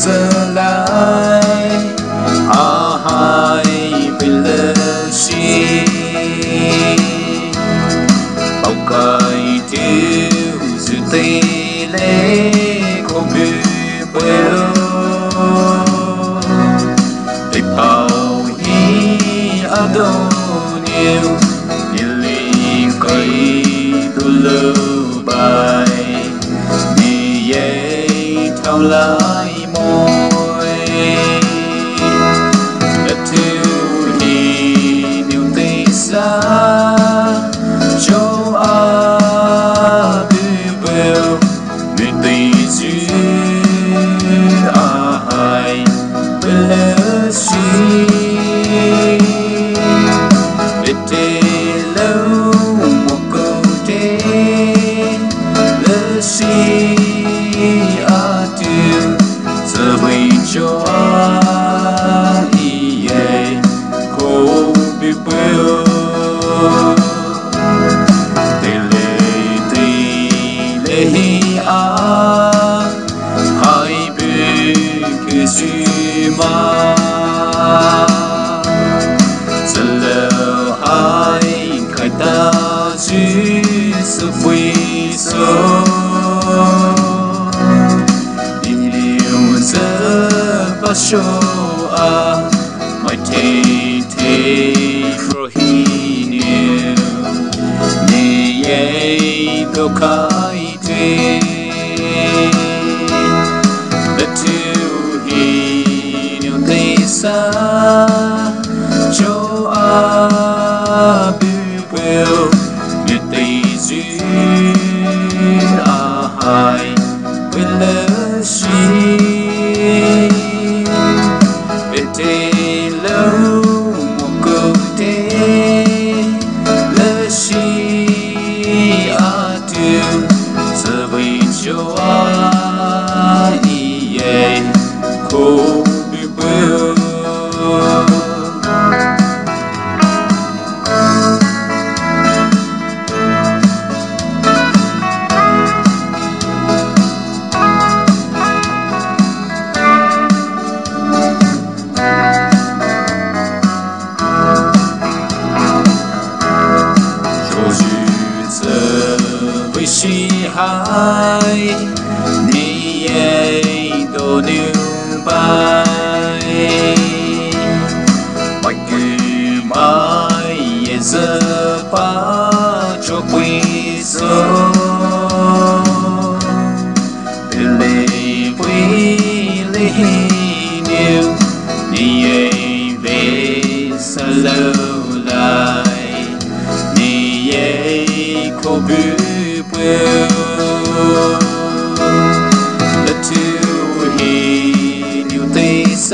giờ lại hai bên lơ chi bao cài thiếu sự tê lê có bị bêu để bao hi ở đâu nhiều nhiều ly cây đôi lơ bài đi về theo lại môi đất thiếu đi nhiều tê xa châu Á đi bêu người tây duyên ai bên lỡ chi để tê lâu một câu tê lỡ chi tiêu giờ bây cho ai cô bị bêu tê lê hai bên kia suy mà giờ lỡ hai khai ta duy sự vui số show my te prohinu ni ye do kai te the two he no te sa cho a bu will ni te zu hai will she tê lâu một câu tê lỡ chi tiêu giờ bây cho ai cô bị bêu chi hai ni ye do new bai mai cứ mai ye giờ pa cho quy số lê quy lê nhiều ni ye về sa lâu lại ni ye cô bu let two he new things